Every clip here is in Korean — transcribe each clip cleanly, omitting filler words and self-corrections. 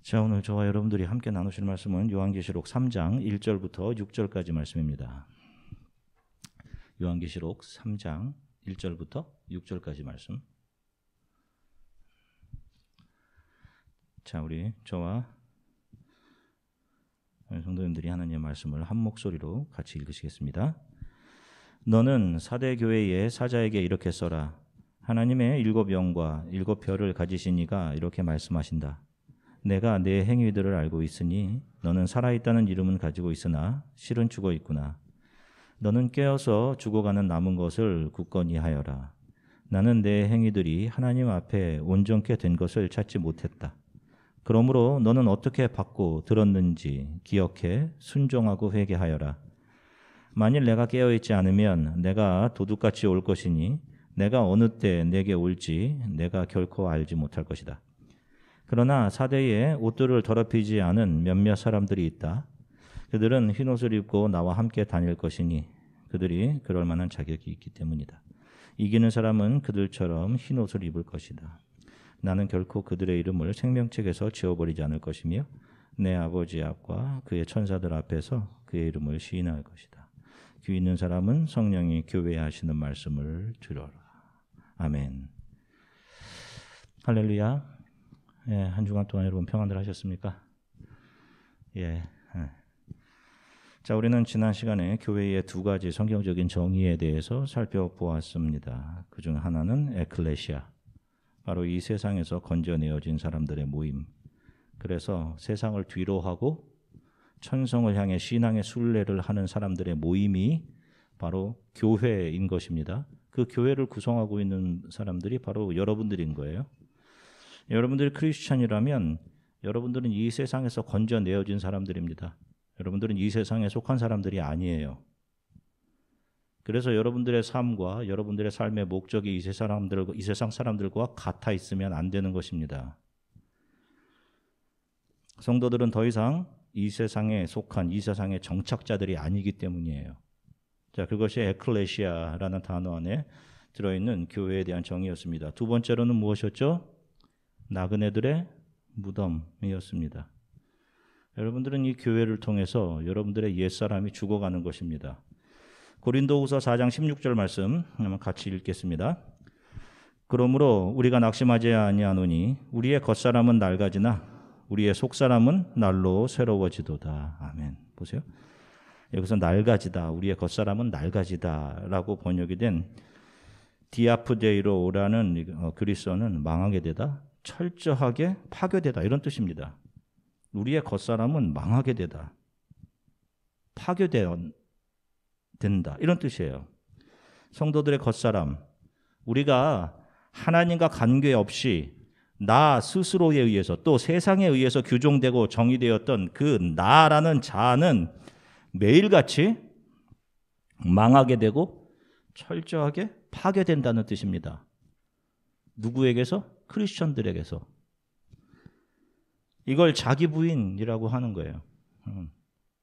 자, 오늘 저와 여러분들이 함께 나누실 말씀은 요한계시록 3장 1절부터 6절까지 말씀입니다. 요한계시록 3장 1절부터 6절까지 말씀. 자, 우리 저와 성도님들이 하나님의 말씀을 한 목소리로 같이 읽으시겠습니다. 너는 사대 교회의 사자에게 이렇게 써라. 하나님의 7 영과 7 별을 가지신 이가 이렇게 말씀하신다. 내가 내 행위들을 알고 있으니 너는 살아있다는 이름은 가지고 있으나 실은 죽어 있구나. 너는 깨어서 죽어가는 남은 것을 굳건히 하여라. 나는 내 행위들이 하나님 앞에 온전케 된 것을 찾지 못했다. 그러므로 너는 어떻게 받고 들었는지 기억해 순종하고 회개하여라. 만일 내가 깨어있지 않으면 내가 도둑같이 올 것이니 내가 어느 때 내게 올지 내가 결코 알지 못할 것이다. 그러나 사대에 옷들을 더럽히지 않은 몇몇 사람들이 있다. 그들은 흰옷을 입고 나와 함께 다닐 것이니 그들이 그럴 만한 자격이 있기 때문이다. 이기는 사람은 그들처럼 흰옷을 입을 것이다. 나는 결코 그들의 이름을 생명책에서 지워버리지 않을 것이며 내 아버지 앞과 그의 천사들 앞에서 그의 이름을 시인할 것이다. 귀 있는 사람은 성령이 교회에 하시는 말씀을 들어라. 아멘. 할렐루야. 예, 한 주간 동안 여러분 평안들 하셨습니까? 예. 자, 우리는 지난 시간에 교회의 2가지 성경적인 정의에 대해서 살펴보았습니다. 그중 하나는 에클레시아, 바로 이 세상에서 건져내어진 사람들의 모임. 그래서 세상을 뒤로하고 천성을 향해 신앙의 순례를 하는 사람들의 모임이 바로 교회인 것입니다. 그 교회를 구성하고 있는 사람들이 바로 여러분들인 거예요. 여러분들이 크리스찬이라면 여러분들은 이 세상에서 건져내어진 사람들입니다. 여러분들은 이 세상에 속한 사람들이 아니에요. 그래서 여러분들의 삶과 여러분들의 삶의 목적이 이 세상 사람들과 같아 있으면 안 되는 것입니다. 성도들은 더 이상 이 세상에 속한 이 세상의 정착자들이 아니기 때문이에요. 자, 그것이 에클레시아라는 단어 안에 들어있는 교회에 대한 정의였습니다. 두 번째로는 무엇이었죠? 나그네들의 무덤이었습니다. 여러분들은 이 교회를 통해서 여러분들의 옛사람이 죽어가는 것입니다. 고린도후서 4장 16절 말씀 한번 같이 읽겠습니다. 그러므로 우리가 낙심하지 아니하노니 우리의 겉사람은 낡아지나 우리의 속사람은 날로 새로워지도다. 아멘. 보세요. 여기서 낡아지다, 우리의 겉사람은 낡아지다라고 번역이 된 디아프데이로라는 그리스어는 망하게 되다, 철저하게 파괴되다 이런 뜻입니다. 우리의 겉사람은 망하게 되다, 파괴된다 이런 뜻이에요. 성도들의 겉사람, 우리가 하나님과 관계없이 나 스스로에 의해서 또 세상에 의해서 규정되고 정의되었던 그 나라는 자아는 매일같이 망하게 되고 철저하게 파괴된다는 뜻입니다. 누구에게서? 크리스천들에게서. 이걸 자기 부인이라고 하는 거예요.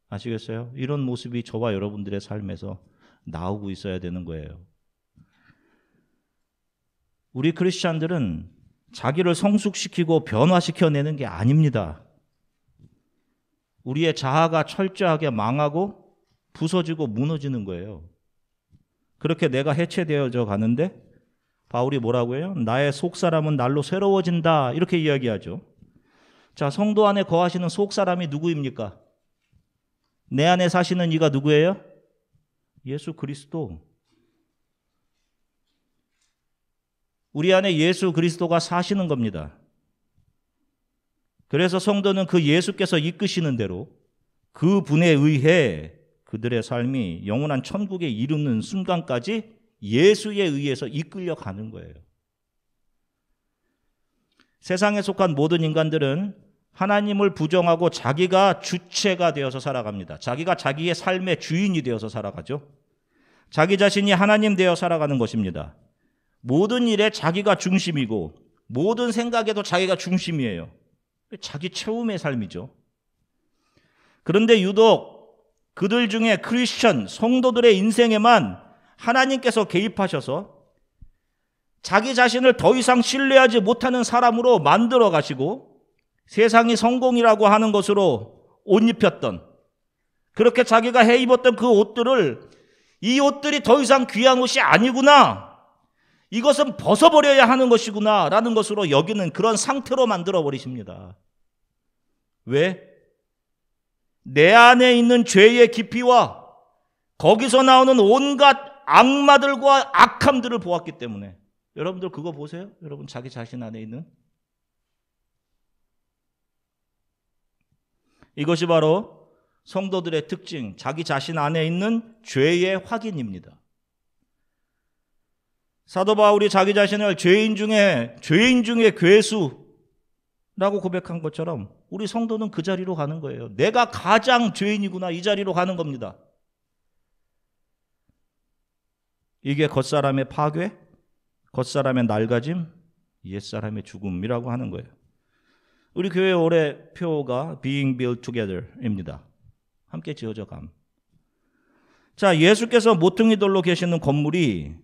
아시겠어요? 이런 모습이 저와 여러분들의 삶에서 나오고 있어야 되는 거예요. 우리 크리스천들은 자기를 성숙시키고 변화시켜내는 게 아닙니다. 우리의 자아가 철저하게 망하고 부서지고 무너지는 거예요. 그렇게 내가 해체되어져 가는데 바울이 뭐라고 해요? 나의 속사람은 날로 새로워진다 이렇게 이야기하죠. 자, 성도 안에 거하시는 속사람이 누구입니까? 내 안에 사시는 이가 누구예요? 예수 그리스도. 우리 안에 예수 그리스도가 사시는 겁니다. 그래서 성도는 그 예수께서 이끄시는 대로 그 분에 의해 그들의 삶이 영원한 천국에 이르는 순간까지 예수에 의해서 이끌려 가는 거예요. 세상에 속한 모든 인간들은 하나님을 부정하고 자기가 주체가 되어서 살아갑니다. 자기가 자기의 삶의 주인이 되어서 살아가죠. 자기 자신이 하나님 되어 살아가는 것입니다. 모든 일에 자기가 중심이고 모든 생각에도 자기가 중심이에요. 자기 채움의 삶이죠. 그런데 유독 그들 중에 크리스천 성도들의 인생에만 하나님께서 개입하셔서 자기 자신을 더 이상 신뢰하지 못하는 사람으로 만들어 가시고 세상이 성공이라고 하는 것으로 옷 입혔던, 그렇게 자기가 해 입었던 그 옷들을, 이 옷들이 더 이상 귀한 옷이 아니구나, 이것은 벗어버려야 하는 것이구나 라는 것으로 여기는 그런 상태로 만들어 버리십니다. 왜? 내 안에 있는 죄의 깊이와 거기서 나오는 온갖 악마들과 악함들을 보았기 때문에. 여러분들 그거 보세요. 여러분 자기 자신 안에 있는. 이것이 바로 성도들의 특징, 자기 자신 안에 있는 죄의 확인입니다. 사도 바울이 자기 자신을 죄인 중에 괴수라고 고백한 것처럼 우리 성도는 그 자리로 가는 거예요. 내가 가장 죄인이구나, 이 자리로 가는 겁니다. 이게 겉사람의 파괴, 겉사람의 낡아짐, 옛사람의 죽음이라고 하는 거예요. 우리 교회 올해 표가 Being Built Together입니다. 함께 지어져 감. 자, 예수께서 모퉁이 돌로 계시는 건물이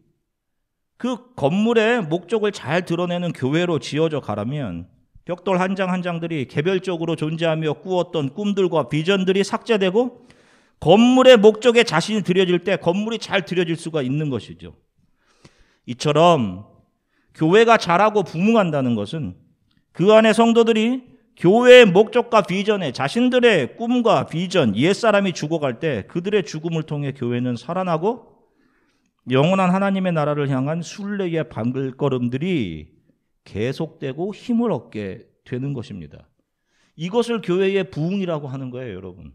그 건물의 목적을 잘 드러내는 교회로 지어져 가라면 벽돌 한 장 한 장들이 개별적으로 존재하며 꾸었던 꿈들과 비전들이 삭제되고 건물의 목적에 자신이 들여질 때 건물이 잘 들여질 수가 있는 것이죠. 이처럼 교회가 자라고 부흥한다는 것은 그 안에 성도들이 교회의 목적과 비전에 자신들의 꿈과 비전, 옛사람이 죽어갈 때 그들의 죽음을 통해 교회는 살아나고 영원한 하나님의 나라를 향한 순례의 발걸음들이 계속되고 힘을 얻게 되는 것입니다. 이것을 교회의 부흥이라고 하는 거예요, 여러분.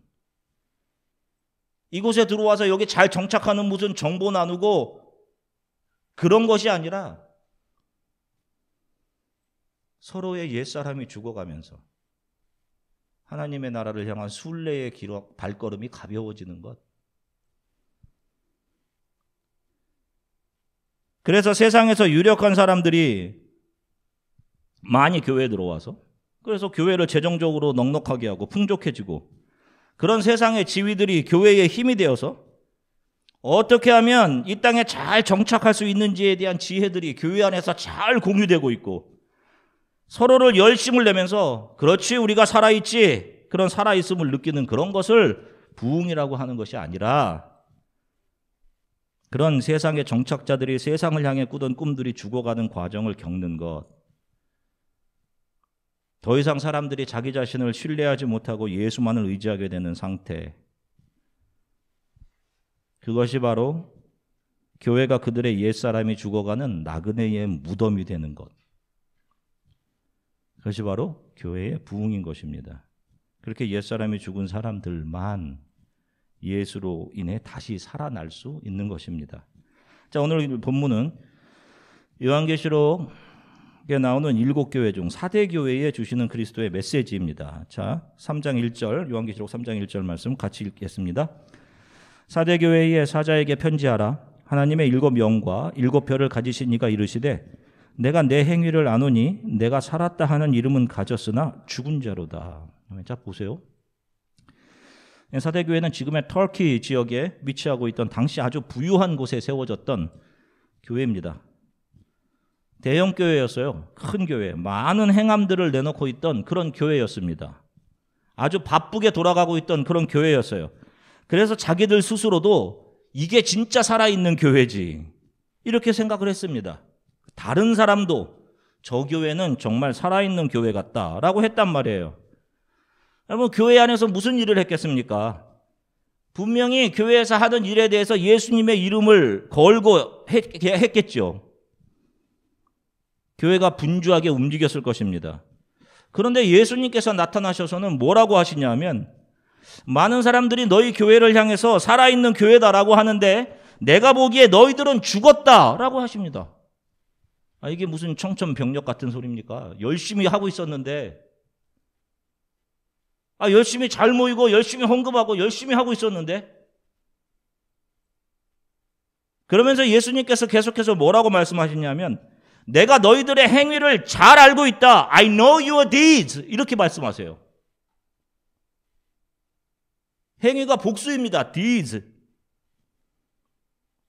이곳에 들어와서 여기 잘 정착하는 무슨 정보 나누고 그런 것이 아니라 서로의 옛사람이 죽어가면서 하나님의 나라를 향한 순례의 발걸음이 가벼워지는 것. 그래서 세상에서 유력한 사람들이 많이 교회에 들어와서 그래서 교회를 재정적으로 넉넉하게 하고 풍족해지고 그런 세상의 지위들이 교회의 힘이 되어서 어떻게 하면 이 땅에 잘 정착할 수 있는지에 대한 지혜들이 교회 안에서 잘 공유되고 있고 서로를 열심을 내면서 그렇지 우리가 살아있지 그런 살아있음을 느끼는 그런 것을 부흥이라고 하는 것이 아니라 그런 세상의 정착자들이 세상을 향해 꾸던 꿈들이 죽어가는 과정을 겪는 것. 더 이상 사람들이 자기 자신을 신뢰하지 못하고 예수만을 의지하게 되는 상태. 그것이 바로 교회가 그들의 옛사람이 죽어가는 나그네의 무덤이 되는 것. 그것이 바로 교회의 부흥인 것입니다. 그렇게 옛사람이 죽은 사람들만 예수로 인해 다시 살아날 수 있는 것입니다. 자, 오늘 본문은 요한계시록에 나오는 7교회 중 4대 교회에 주시는 그리스도의 메시지입니다. 자, 3장 1절, 요한계시록 3장 1절 말씀 같이 읽겠습니다. 4대 교회의 사자에게 편지하라. 하나님의 7영과 7별을 가지신 이가 이르시되 내가 내 행위를 아노니 내가 살았다 하는 이름은 가졌으나 죽은 자로다. 자, 보세요. 사대교회는 지금의 터키 지역에 위치하고 있던 당시 아주 부유한 곳에 세워졌던 교회입니다. 대형 교회였어요. 큰 교회, 많은 행함들을 내놓고 있던 그런 교회였습니다. 아주 바쁘게 돌아가고 있던 그런 교회였어요. 그래서 자기들 스스로도 이게 진짜 살아있는 교회지 이렇게 생각을 했습니다. 다른 사람도 저 교회는 정말 살아있는 교회 같다라고 했단 말이에요. 여러분, 교회 안에서 무슨 일을 했겠습니까? 분명히 교회에서 하던 일에 대해서 예수님의 이름을 걸고 했겠죠. 교회가 분주하게 움직였을 것입니다. 그런데 예수님께서 나타나셔서는 뭐라고 하시냐면 많은 사람들이 너희 교회를 향해서 살아있는 교회다라고 하는데 내가 보기에 너희들은 죽었다라고 하십니다. 이게 무슨 청천벽력 같은 소리입니까? 열심히 하고 있었는데 열심히 잘 모이고 열심히 헌금하고 열심히 하고 있었는데 그러면서 예수님께서 계속해서 뭐라고 말씀하시냐면 내가 너희들의 행위를 잘 알고 있다. I know your deeds. 이렇게 말씀하세요. 행위가 복수입니다. deeds.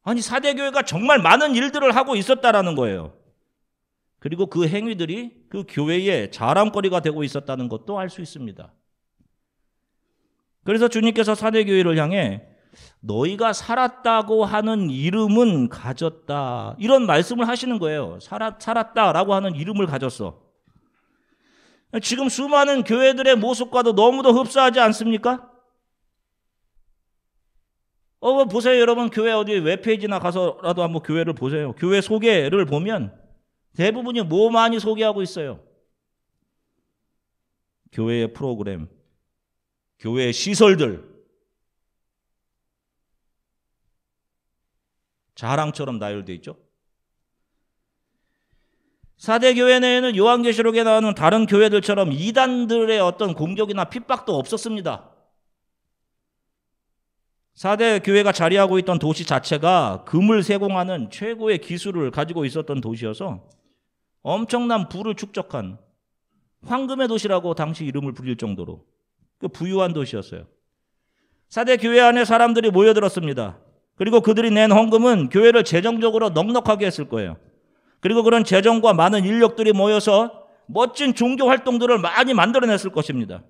아니, 사대교회가 정말 많은 일들을 하고 있었다라는 거예요. 그리고 그 행위들이 그 교회의 자랑거리가 되고 있었다는 것도 알 수 있습니다. 그래서 주님께서 사대교회를 향해 너희가 살았다고 하는 이름은 가졌다, 이런 말씀을 하시는 거예요. 살았다라고 하는 이름을 가졌어. 지금 수많은 교회들의 모습과도 너무도 흡사하지 않습니까? 보세요, 여러분. 교회 어디 웹페이지나 가서라도 한번 교회를 보세요. 교회 소개를 보면 대부분이 뭐 많이 소개하고 있어요? 교회의 프로그램, 교회의 시설들, 자랑처럼 나열되어 있죠. 사대교회 내에는 요한계시록에 나오는 다른 교회들처럼 이단들의 어떤 공격이나 핍박도 없었습니다. 사대교회가 자리하고 있던 도시 자체가 금을 세공하는 최고의 기술을 가지고 있었던 도시여서 엄청난 부를 축적한 황금의 도시라고 당시 이름을 불릴 정도로 그 부유한 도시였어요. 사대교회 안에 사람들이 모여들었습니다. 그리고 그들이 낸 헌금은 교회를 재정적으로 넉넉하게 했을 거예요. 그리고 그런 재정과 많은 인력들이 모여서 멋진 종교 활동들을 많이 만들어냈을 것입니다.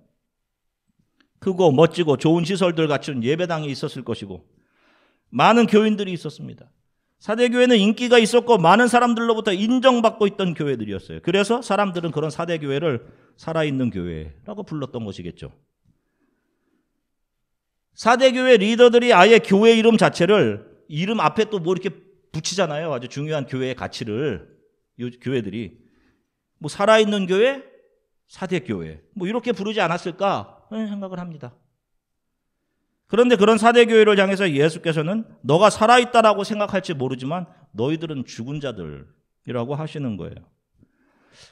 크고 멋지고 좋은 시설들 갖춘 예배당이 있었을 것이고 많은 교인들이 있었습니다. 사대교회는 인기가 있었고 많은 사람들로부터 인정받고 있던 교회들이었어요. 그래서 사람들은 그런 사대교회를 살아있는 교회라고 불렀던 것이겠죠. 사대교회 리더들이 아예 교회 이름 자체를, 이름 앞에 또 뭐 이렇게 붙이잖아요. 아주 중요한 교회의 가치를. 이 교회들이 뭐 살아있는 교회, 사대교회 뭐 이렇게 부르지 않았을까 생각을 합니다. 그런데 그런 사대교회를 향해서 예수께서는 너가 살아있다라고 생각할지 모르지만 너희들은 죽은 자들이라고 하시는 거예요.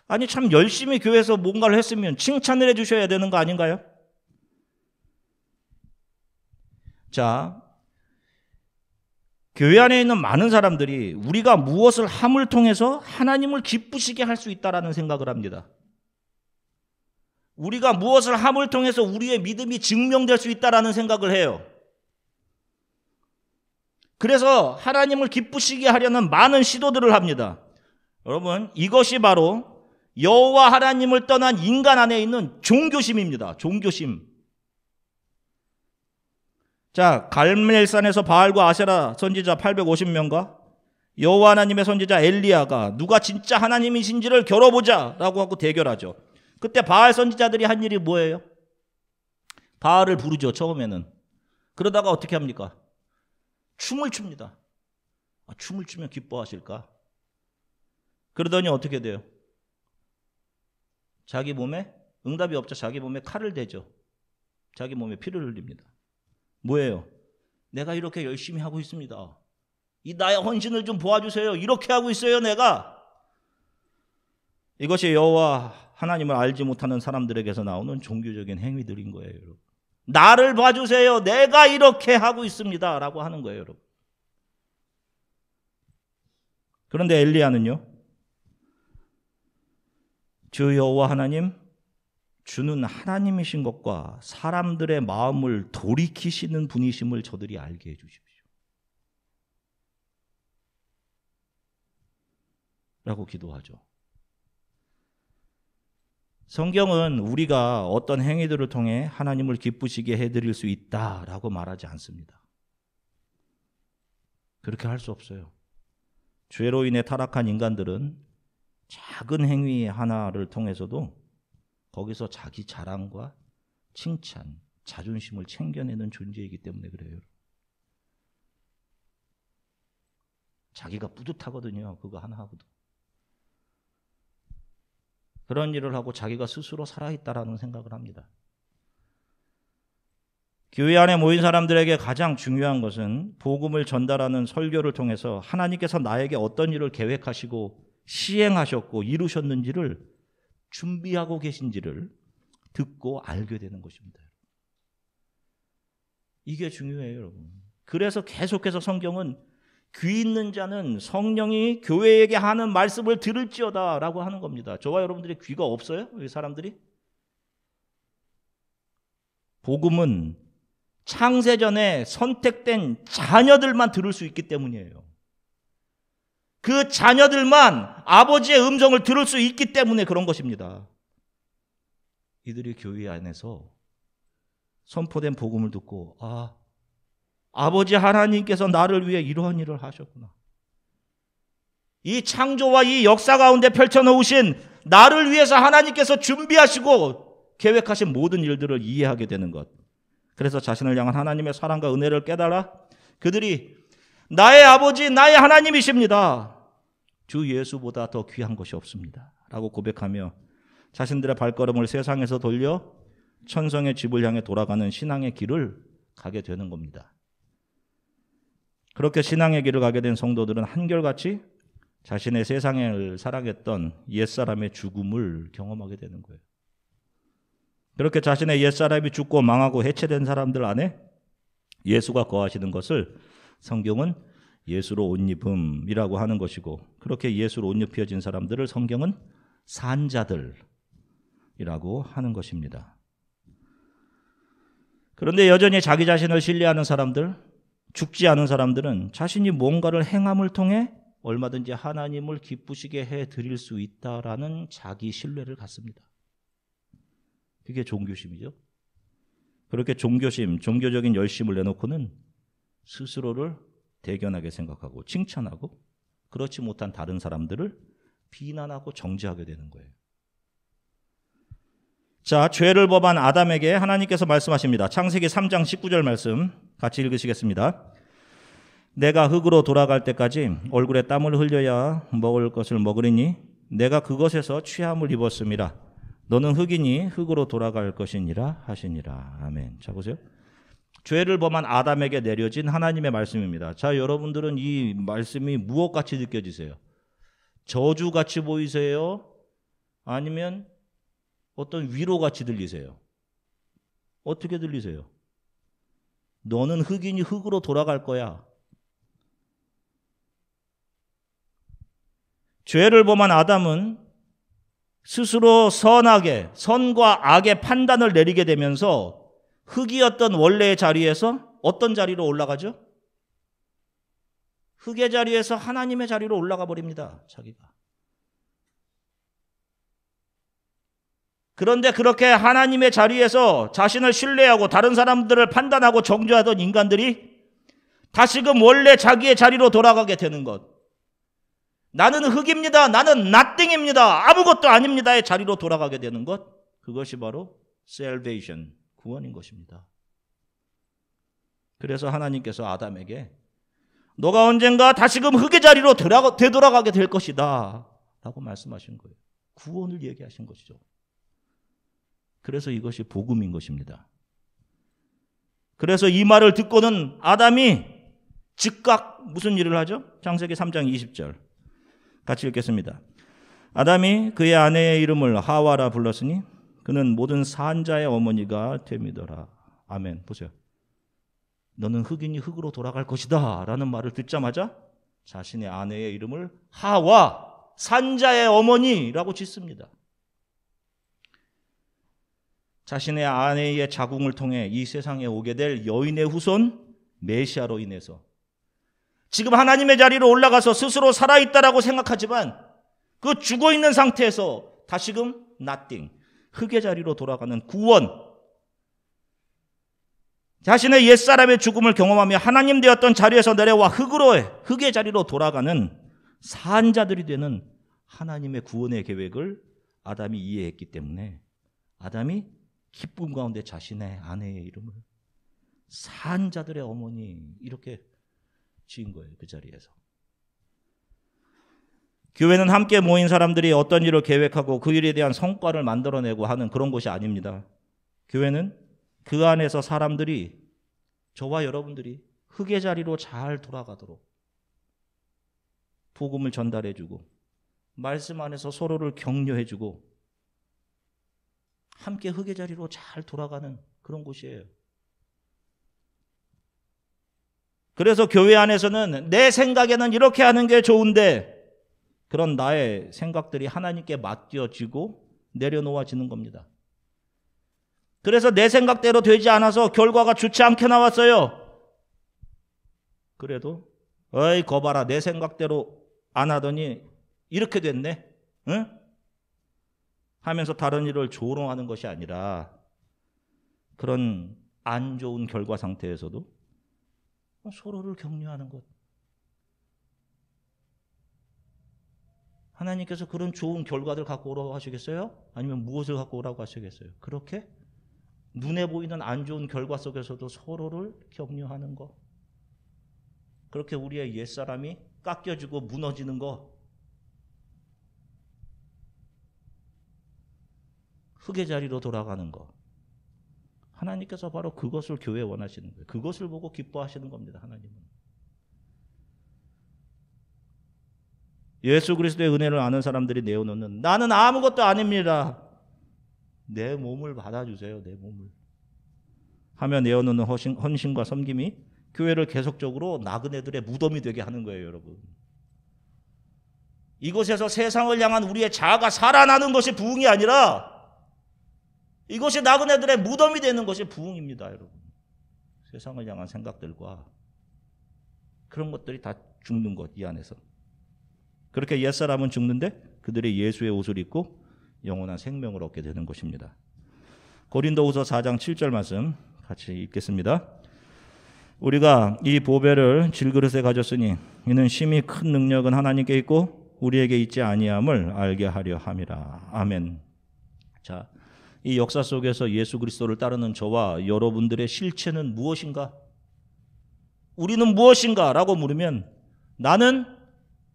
아니, 참 열심히 교회에서 뭔가를 했으면 칭찬을 해주셔야 되는 거 아닌가요? 자, 교회 안에 있는 많은 사람들이 우리가 무엇을 함을 통해서 하나님을 기쁘시게 할 수 있다라는 생각을 합니다. 우리가 무엇을 함을 통해서 우리의 믿음이 증명될 수 있다라는 생각을 해요. 그래서 하나님을 기쁘시게 하려는 많은 시도들을 합니다. 여러분, 이것이 바로 여호와 하나님을 떠난 인간 안에 있는 종교심입니다. 종교심. 자, 갈멜산에서 바알과 아세라 선지자 850명과 여호와 하나님의 선지자 엘리야가 누가 진짜 하나님이신지를 겨뤄보자라고 하고 대결하죠. 그때 바알 선지자들이 한 일이 뭐예요? 바알을 부르죠, 처음에는. 그러다가 어떻게 합니까? 춤을 춥니다. 춤을 추면 기뻐하실까? 그러더니 어떻게 돼요? 자기 몸에, 응답이 없죠. 자기 몸에 칼을 대죠. 자기 몸에 피를 흘립니다. 뭐예요? 내가 이렇게 열심히 하고 있습니다. 이 나의 헌신을 좀 보아주세요. 이렇게 하고 있어요, 내가. 이것이 여호와 하나님을 알지 못하는 사람들에게서 나오는 종교적인 행위들인 거예요, 여러분. 나를 봐주세요. 내가 이렇게 하고 있습니다. 라고 하는 거예요, 여러분. 그런데 엘리야는요, 주 여호와 하나님, 주는 하나님이신 것과 사람들의 마음을 돌이키시는 분이심을 저들이 알게 해 주십시오. 라고 기도하죠. 성경은 우리가 어떤 행위들을 통해 하나님을 기쁘시게 해드릴 수 있다라고 말하지 않습니다. 그렇게 할 수 없어요. 죄로 인해 타락한 인간들은 작은 행위 하나를 통해서도 거기서 자기 자랑과 칭찬, 자존심을 챙겨내는 존재이기 때문에 그래요. 자기가 뿌듯하거든요. 그거 하나 하고도. 그런 일을 하고 자기가 스스로 살아있다라는 생각을 합니다. 교회 안에 모인 사람들에게 가장 중요한 것은 복음을 전달하는 설교를 통해서 하나님께서 나에게 어떤 일을 계획하시고 시행하셨고 이루셨는지를 준비하고 계신지를 듣고 알게 되는 것입니다. 이게 중요해요, 여러분. 그래서 계속해서 성경은 귀 있는 자는 성령이 교회에게 하는 말씀을 들을지어다 라고 하는 겁니다. 저와 여러분들이 귀가 없어요? 이 사람들이? 복음은 창세전에 선택된 자녀들만 들을 수 있기 때문이에요. 그 자녀들만 아버지의 음성을 들을 수 있기 때문에 그런 것입니다. 이들이 교회 안에서 선포된 복음을 듣고 아버지 하나님께서 나를 위해 이러한 일을 하셨구나. 이 창조와 이 역사 가운데 펼쳐놓으신 나를 위해서 하나님께서 준비하시고 계획하신 모든 일들을 이해하게 되는 것. 그래서 자신을 향한 하나님의 사랑과 은혜를 깨달아 그들이 나의 아버지, 나의 하나님이십니다. 주 예수보다 더 귀한 것이 없습니다. 라고 고백하며 자신들의 발걸음을 세상에서 돌려 천성의 집을 향해 돌아가는 신앙의 길을 가게 되는 겁니다. 그렇게 신앙의 길을 가게 된 성도들은 한결같이 자신의 세상을 사랑했던 옛사람의 죽음을 경험하게 되는 거예요. 그렇게 자신의 옛사람이 죽고 망하고 해체된 사람들 안에 예수가 거하시는 것을 성경은 예수로 옷 입음이라고 하는 것이고, 그렇게 예수로 옷 입혀진 사람들을 성경은 산자들이라고 하는 것입니다. 그런데 여전히 자기 자신을 신뢰하는 사람들, 죽지 않은 사람들은 자신이 뭔가를 행함을 통해 얼마든지 하나님을 기쁘시게 해드릴 수 있다라는 자기 신뢰를 갖습니다. 그게 종교심이죠. 그렇게 종교심, 종교적인 열심을 내놓고는 스스로를 대견하게 생각하고 칭찬하고 그렇지 못한 다른 사람들을 비난하고 정죄하게 되는 거예요. 자, 죄를 범한 아담에게 하나님께서 말씀하십니다. 창세기 3장 19절 말씀 같이 읽으시겠습니다. 내가 흙으로 돌아갈 때까지 얼굴에 땀을 흘려야 먹을 것을 먹으리니 내가 그것에서 취함을 입었음이라. 너는 흙이니 흙으로 돌아갈 것이니라 하시니라. 아멘. 자, 보세요. 죄를 범한 아담에게 내려진 하나님의 말씀입니다. 자, 여러분들은 이 말씀이 무엇같이 느껴지세요? 저주같이 보이세요? 아니면 어떤 위로같이 들리세요? 어떻게 들리세요? 너는 흙이니 흙으로 돌아갈 거야. 죄를 범한 아담은 스스로 선과 악의 판단을 내리게 되면서 흙이었던 원래의 자리에서 어떤 자리로 올라가죠? 흙의 자리에서 하나님의 자리로 올라가 버립니다. 자기가. 그런데 그렇게 하나님의 자리에서 자신을 신뢰하고 다른 사람들을 판단하고 정죄하던 인간들이 다시금 원래 자기의 자리로 돌아가게 되는 것. 나는 흙입니다. 나는 nothing입니다. 아무것도 아닙니다의 자리로 돌아가게 되는 것. 그것이 바로 salvation, 구원인 것입니다. 그래서 하나님께서 아담에게 너가 언젠가 다시금 흙의 자리로 되돌아가게 될 것이다 라고 말씀하신 거예요. 구원을 얘기하신 것이죠. 그래서 이것이 복음인 것입니다. 그래서 이 말을 듣고는 아담이 즉각 무슨 일을 하죠? 창세기 3장 20절 같이 읽겠습니다. 아담이 그의 아내의 이름을 하와라 불렀으니 그는 모든 산자의 어머니가 됨이더라. 아멘. 보세요. 너는 흙이니 흙으로 돌아갈 것이다 라는 말을 듣자마자 자신의 아내의 이름을 하와, 산자의 어머니라고 짓습니다. 자신의 아내의 자궁을 통해 이 세상에 오게 될 여인의 후손 메시아로 인해서 지금 하나님의 자리로 올라가서 스스로 살아있다라고 생각하지만 그 죽어있는 상태에서 다시금 nothing, 흙의 자리로 돌아가는 구원, 자신의 옛사람의 죽음을 경험하며 하나님 되었던 자리에서 내려와 흙의 자리로 돌아가는 산자들이 되는 하나님의 구원의 계획을 아담이 이해했기 때문에 아담이 기쁨 가운데 자신의 아내의 이름을 산자들의 어머니 이렇게 지은 거예요. 그 자리에서. 교회는 함께 모인 사람들이 어떤 일을 계획하고 그 일에 대한 성과를 만들어내고 하는 그런 곳이 아닙니다. 교회는 그 안에서 사람들이, 저와 여러분들이 흙의 자리로 잘 돌아가도록 복음을 전달해주고 말씀 안에서 서로를 격려해주고 함께 흙의 자리로 잘 돌아가는 그런 곳이에요. 그래서 교회 안에서는 내 생각에는 이렇게 하는 게 좋은데 그런 나의 생각들이 하나님께 맡겨지고 내려놓아지는 겁니다. 그래서 내 생각대로 되지 않아서 결과가 좋지 않게 나왔어요. 그래도 어이 거봐라 내 생각대로 안 하더니 이렇게 됐네? 응? 하면서 다른 일을 조롱하는 것이 아니라 그런 안 좋은 결과 상태에서도 서로를 격려하는 것. 하나님께서 그런 좋은 결과들 갖고 오라고 하시겠어요? 아니면 무엇을 갖고 오라고 하시겠어요? 그렇게 눈에 보이는 안 좋은 결과 속에서도 서로를 격려하는 것. 그렇게 우리의 옛사람이 깎여지고 무너지는 것. 흙의 자리로 돌아가는 것. 하나님께서 바로 그것을 교회에 원하시는 거예요. 그것을 보고 기뻐하시는 겁니다. 하나님은. 예수 그리스도의 은혜를 아는 사람들이 내어놓는 나는 아무것도 아닙니다. 내 몸을 받아주세요. 내 몸을. 하며 내어놓는 헌신과 섬김이 교회를 계속적으로 나그네들의 무덤이 되게 하는 거예요. 여러분. 이곳에서 세상을 향한 우리의 자아가 살아나는 것이 부흥이 아니라 이것이 나그네들의 무덤이 되는 것이 부흥입니다. 여러분. 세상을 향한 생각들과 그런 것들이 다 죽는 것, 이 안에서. 그렇게 옛사람은 죽는데 그들이 예수의 옷을 입고 영원한 생명을 얻게 되는 것입니다. 고린도후서 4장 7절 말씀 같이 읽겠습니다. 우리가 이 보배를 질그릇에 가졌으니 이는 심히 큰 능력은 하나님께 있고 우리에게 있지 아니함을 알게 하려 함이라. 아멘. 자, 이 역사 속에서 예수 그리스도를 따르는 저와 여러분들의 실체는 무엇인가? 우리는 무엇인가? 라고 물으면 나는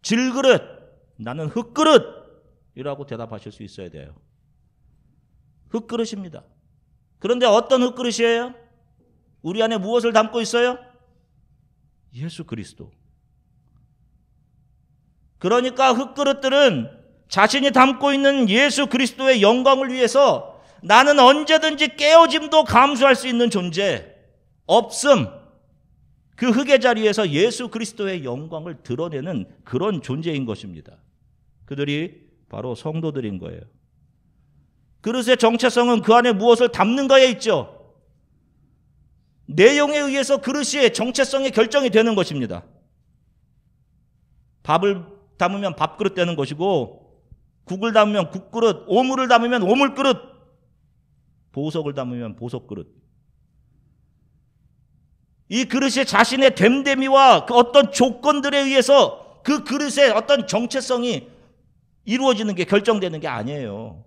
질그릇, 나는 흙그릇이라고 대답하실 수 있어야 돼요. 흙그릇입니다. 그런데 어떤 흙그릇이에요? 우리 안에 무엇을 담고 있어요? 예수 그리스도. 그러니까 흙그릇들은 자신이 담고 있는 예수 그리스도의 영광을 위해서 나는 언제든지 깨어짐도 감수할 수 있는 존재, 없음. 그 흙의 자리에서 예수 그리스도의 영광을 드러내는 그런 존재인 것입니다. 그들이 바로 성도들인 거예요. 그릇의 정체성은 그 안에 무엇을 담는가에 있죠. 내용에 의해서 그릇의 정체성이 결정이 되는 것입니다. 밥을 담으면 밥그릇 되는 것이고, 국을 담으면 국그릇, 오물을 담으면 오물그릇, 보석을 담으면 보석그릇. 이 그릇이 자신의 됨됨이와 그 어떤 조건들에 의해서 그 그릇의 어떤 정체성이 이루어지는 게 결정되는 게 아니에요.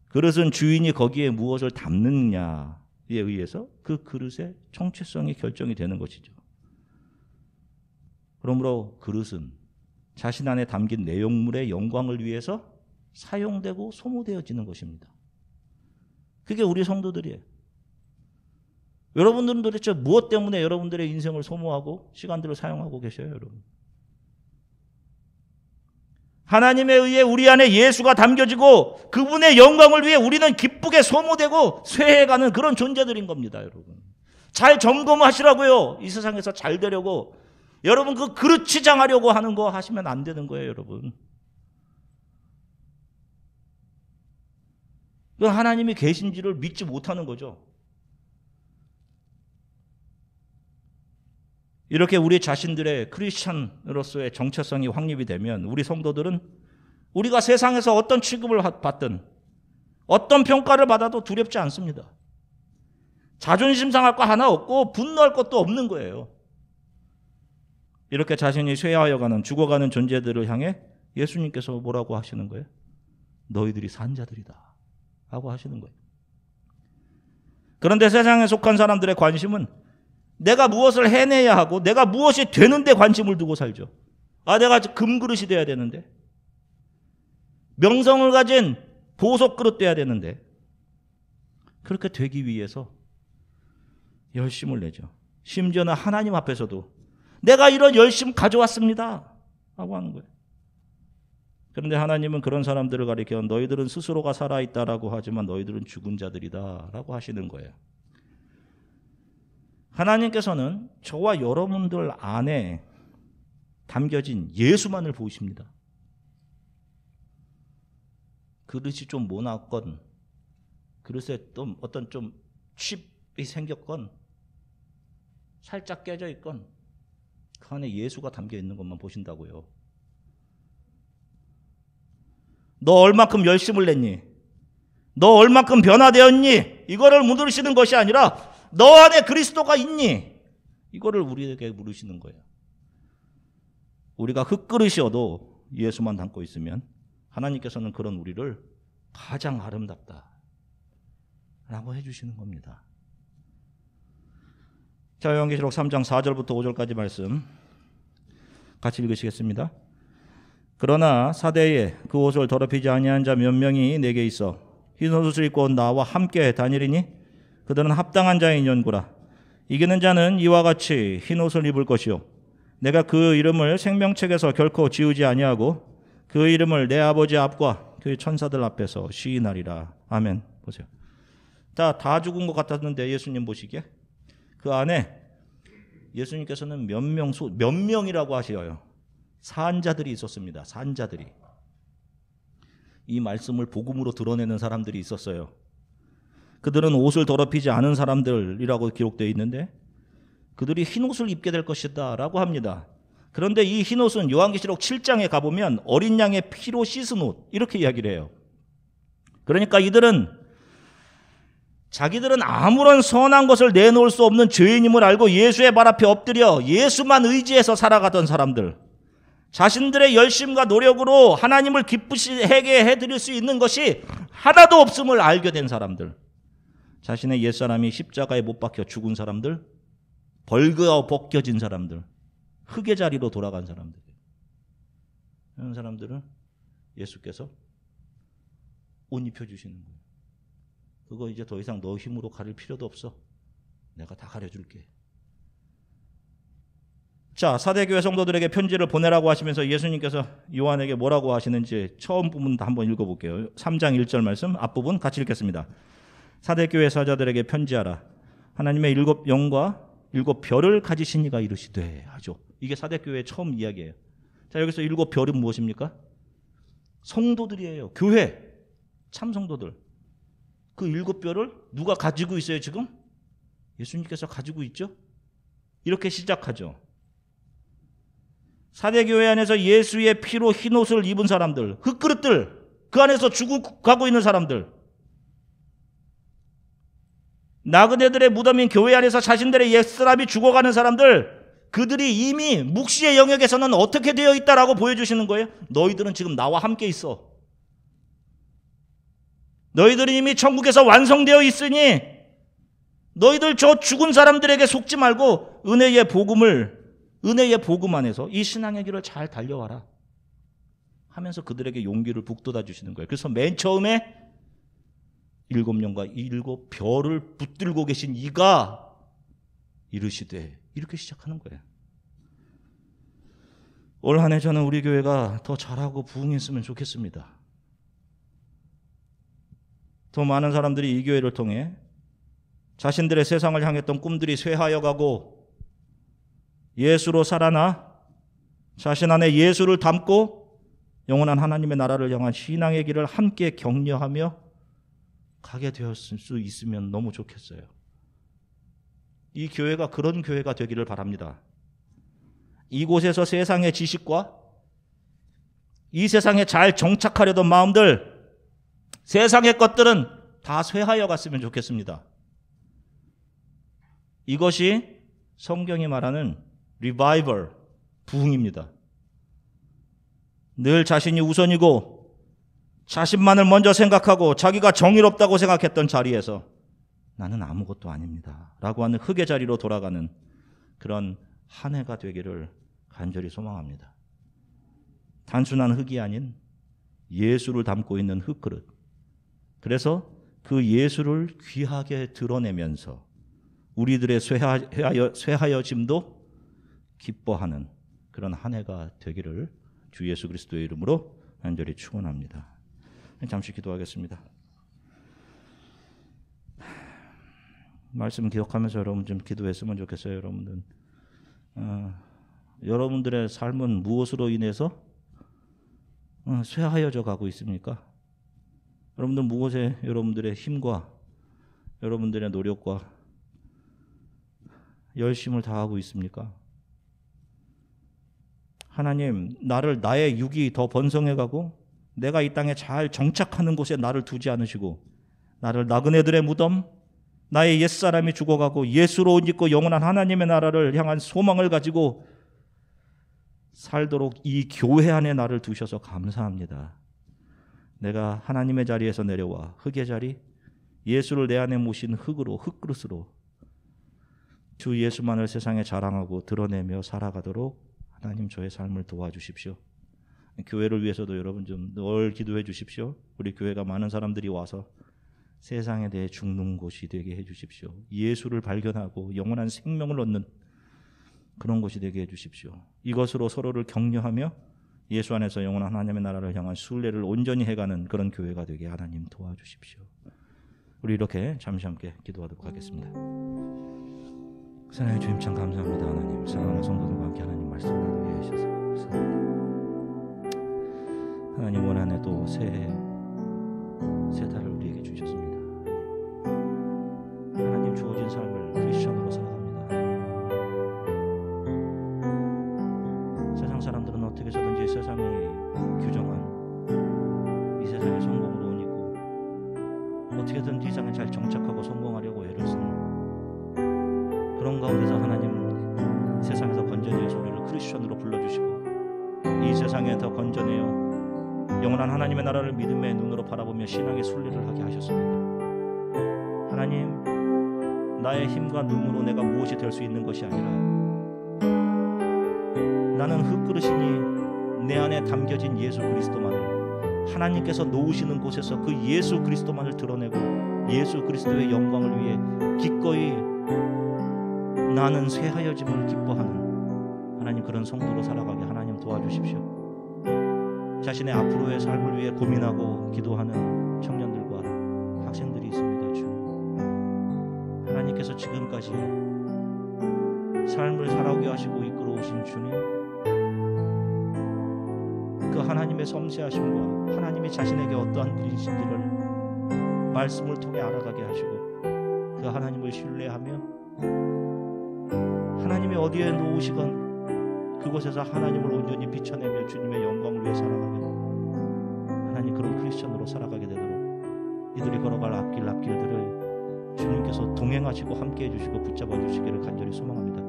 그릇은 주인이 거기에 무엇을 담느냐에 의해서 그 그릇의 정체성이 결정이 되는 것이죠. 그러므로 그릇은 자신 안에 담긴 내용물의 영광을 위해서 사용되고 소모되어지는 것입니다. 그게 우리 성도들이에요. 여러분들은 도대체 무엇 때문에 여러분들의 인생을 소모하고 시간들을 사용하고 계셔요, 여러분? 하나님에 의해 우리 안에 예수가 담겨지고 그분의 영광을 위해 우리는 기쁘게 소모되고 쇠해가는 그런 존재들인 겁니다, 여러분. 잘 점검하시라고요. 이 세상에서 잘 되려고. 여러분 그 그릇치장하려고 하는 거 하시면 안 되는 거예요, 여러분. 그건 하나님이 계신지를 믿지 못하는 거죠. 이렇게 우리 자신들의 크리스찬으로서의 정체성이 확립이 되면 우리 성도들은 우리가 세상에서 어떤 취급을 받든 어떤 평가를 받아도 두렵지 않습니다. 자존심 상할 거 하나 없고 분노할 것도 없는 거예요. 이렇게 자신이 쇠하여가는 죽어가는 존재들을 향해 예수님께서 뭐라고 하시는 거예요? 너희들이 산자들이다 하고 하시는 거예요. 그런데 세상에 속한 사람들의 관심은 내가 무엇을 해내야 하고 내가 무엇이 되는데 관심을 두고 살죠. 아, 내가 금그릇이 돼야 되는데, 명성을 가진 보석그릇 돼야 되는데, 그렇게 되기 위해서 열심을 내죠. 심지어는 하나님 앞에서도 내가 이런 열심 가져왔습니다 하고 하는 거예요. 그런데 하나님은 그런 사람들을 가리켜 너희들은 스스로가 살아있다라고 하지만 너희들은 죽은 자들이다 라고 하시는 거예요. 하나님께서는 저와 여러분들 안에 담겨진 예수만을 보십니다. 그릇이 좀 모나건, 그릇에 또 어떤 좀 칩이 생겼건, 살짝 깨져 있건, 그 안에 예수가 담겨 있는 것만 보신다고요. 너 얼마큼 열심을 냈니? 너 얼마큼 변화되었니? 이거를 물으시는 것이 아니라 너 안에 그리스도가 있니? 이거를 우리에게 물으시는 거예요. 우리가 흙그릇이어도 예수만 담고 있으면 하나님께서는 그런 우리를 가장 아름답다 라고 해주시는 겁니다. 자, 요한계시록 3장 4절부터 5절까지 말씀 같이 읽으시겠습니다. 그러나 사대에 그 옷을 더럽히지 아니한 자 몇 명이 내게 있어 흰 옷을 입고 나와 함께 다니리니 그들은 합당한 자인 연구라. 이기는 자는 이와 같이 흰 옷을 입을 것이요 내가 그 이름을 생명책에서 결코 지우지 아니하고 그 이름을 내 아버지 앞과 그의 천사들 앞에서 시인하리라. 아멘. 보세요. 다 죽은 것 같았는데 예수님 보시기에 그 안에 예수님께서는 몇 명이라고 하셔요. 산자들이 있었습니다. 산자들이. 이 말씀을 복음으로 드러내는 사람들이 있었어요. 그들은 옷을 더럽히지 않은 사람들이라고 기록되어 있는데 그들이 흰옷을 입게 될 것이다 라고 합니다. 그런데 이 흰옷은 요한계시록 7장에 가보면 어린 양의 피로 씻은 옷 이렇게 이야기를 해요. 그러니까 자기들은 아무런 선한 것을 내놓을 수 없는 죄인임을 알고 예수의 발 앞에 엎드려 예수만 의지해서 살아가던 사람들, 자신들의 열심과 노력으로 하나님을 기쁘시게 해드릴 수 있는 것이 하나도 없음을 알게 된 사람들, 자신의 옛사람이 십자가에 못 박혀 죽은 사람들, 벌거워 벗겨진 사람들, 흙의 자리로 돌아간 사람들, 이런 사람들은 예수께서 옷 입혀주시는 거예요. 그거 이제 더 이상 너 힘으로 가릴 필요도 없어. 내가 다 가려줄게. 자, 사대교회 성도들에게 편지를 보내라고 하시면서 예수님께서 요한에게 뭐라고 하시는지 처음 부분 한번 읽어볼게요. 3장 1절 말씀 앞부분 같이 읽겠습니다. 사대교회 사자들에게 편지하라. 하나님의 일곱 영과 일곱 별을 가지신 이가 이르시되 하죠. 이게 사대교회의 처음 이야기예요. 자, 여기서 일곱 별은 무엇입니까? 성도들이에요. 교회, 참 성도들. 그 일곱 별을 누가 가지고 있어요 지금? 예수님께서 가지고 있죠? 이렇게 시작하죠. 사대교회 안에서 예수의 피로 흰옷을 입은 사람들, 흙그릇들, 그 안에서 죽어가고 있는 사람들, 나그네들의 무덤인 교회 안에서 자신들의 옛사람이 죽어가는 사람들, 그들이 이미 묵시의 영역에서는 어떻게 되어 있다라고 보여주시는 거예요. 너희들은 지금 나와 함께 있어. 너희들은 이미 천국에서 완성되어 있으니 너희들 저 죽은 사람들에게 속지 말고 은혜의 복음 안에서 이 신앙의 길을 잘 달려와라 하면서 그들에게 용기를 북돋아 주시는 거예요. 그래서 맨 처음에 일곱 영과 일곱 별을 붙들고 계신 이가 이르시되 이렇게 시작하는 거예요. 올 한 해 저는 우리 교회가 더 잘하고 부흥했으면 좋겠습니다. 더 많은 사람들이 이 교회를 통해 자신들의 세상을 향했던 꿈들이 쇠하여 가고 예수로 살아나 자신 안에 예수를 담고 영원한 하나님의 나라를 향한 신앙의 길을 함께 격려하며 가게 되었을 수 있으면 너무 좋겠어요. 이 교회가 그런 교회가 되기를 바랍니다. 이곳에서 세상의 지식과 이 세상에 잘 정착하려던 마음들, 세상의 것들은 다 쇠하여 갔으면 좋겠습니다. 이것이 성경이 말하는 리바이벌, 부흥입니다. 늘 자신이 우선이고 자신만을 먼저 생각하고 자기가 정의롭다고 생각했던 자리에서 나는 아무것도 아닙니다 라고 하는 흙의 자리로 돌아가는 그런 한 해가 되기를 간절히 소망합니다. 단순한 흙이 아닌 예수를 담고 있는 흙그릇, 그래서 그 예수를 귀하게 드러내면서 우리들의 쇠하여짐도 기뻐하는 그런 한 해가 되기를 주 예수 그리스도의 이름으로 간절히 축원합니다. 잠시 기도하겠습니다. 말씀 기억하면서 여러분 좀 기도했으면 좋겠어요. 여러분들의 삶은 무엇으로 인해서 쇠하여져 가고 있습니까? 여러분들 무엇에 여러분들의 힘과 여러분들의 노력과 열심을 다하고 있습니까? 하나님, 나의 육이 더 번성해가고 내가 이 땅에 잘 정착하는 곳에 나를 두지 않으시고 나를 나그네들의 무덤, 나의 옛사람이 죽어가고 예수로 옷 입고 영원한 하나님의 나라를 향한 소망을 가지고 살도록 이 교회 안에 나를 두셔서 감사합니다. 내가 하나님의 자리에서 내려와 흙의 자리, 예수를 내 안에 모신 흙그릇으로 주 예수만을 세상에 자랑하고 드러내며 살아가도록 하나님 저의 삶을 도와주십시오. 교회를 위해서도 여러분 좀 늘 기도해 주십시오. 우리 교회가 많은 사람들이 와서 세상에 대해 죽는 곳이 되게 해 주십시오. 예수를 발견하고 영원한 생명을 얻는 그런 곳이 되게 해 주십시오. 이것으로 서로를 격려하며 예수 안에서 영원한 하나님의 나라를 향한 순례를 온전히 해가는 그런 교회가 되게 하나님 도와주십시오. 우리 이렇게 잠시 함께 기도하도록 하겠습니다. 사랑의 주님 참 감사합니다. 하나님, 사랑하는 성도들과 함께 하나님 말씀 나누게 하셔서 감사합니다. 하나님, 올 한 해 또 새 달을 우리에게 주셨습니다. 하나님, 주어진 삶을 크리스천으로 살아갑니다. 세상 사람들은 어떻게 해서든지 세상이 규정한 이 세상의 성공으로 옷 입고 어떻게든 이 세상에 잘 정착하고 성공하려고 애를 쓰는 그런 가운데서 하나님, 세상에서 건져내어서 우리를 크리스천으로 불러주시고 이 세상에 더 건져내어 영원한 하나님의 나라를 믿음의 눈으로 바라보며 신앙의 순례를 하게 하셨습니다. 하나님, 나의 힘과 능으로 내가 무엇이 될 수 있는 것이 아니라 나는 흙그릇이니 내 안에 담겨진 예수 그리스도만을 하나님께서 놓으시는 곳에서 그 예수 그리스도만을 드러내고 예수 그리스도의 영광을 위해 기꺼이 나는 쇠하여짐을 기뻐하는 하나님, 그런 성도로 살아가게 하나님 도와주십시오. 자신의 앞으로의 삶을 위해 고민하고 기도하는 청년들과 학생들이 있습니다. 주, 하나님께서 지금까지 삶을 살아오게 하시고 이끌어오신 주님, 그 하나님의 섬세하심과 하나님이 자신에게 어떠한 분이신지를 말씀을 통해 알아가게 하시고 그 하나님을 신뢰하며 하나님이 어디에 놓으시건 그곳에서 하나님을 온전히 비춰내며 주님의 영광을 위해 살아가게 하나님, 그런 크리스천으로 살아가게 되도록 이들이 걸어갈 앞길들을 주님께서 동행하시고 함께해 주시고 붙잡아 주시기를 간절히 소망합니다.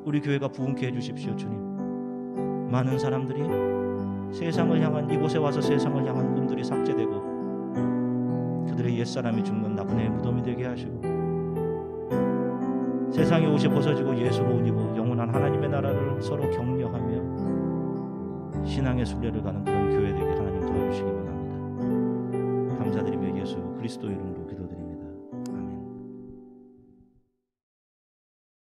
우리 교회가 부흥케 해주십시오. 주님, 많은 사람들이 세상을 향한, 이곳에 와서 세상을 향한 꿈들이 삭제되고 그들의 옛사람이 죽는 나그네의 무덤이 되게 하시고 세상의 옷이 벗어지고 예수로 옷 입고 영원한 하나님의 나라를 서로 격려하며 신앙의 순례를 가는 그런 교회 되게 하나님 도와주시기 원합니다. 감사드리며 예수 그리스도 이름으로 기도드립니다.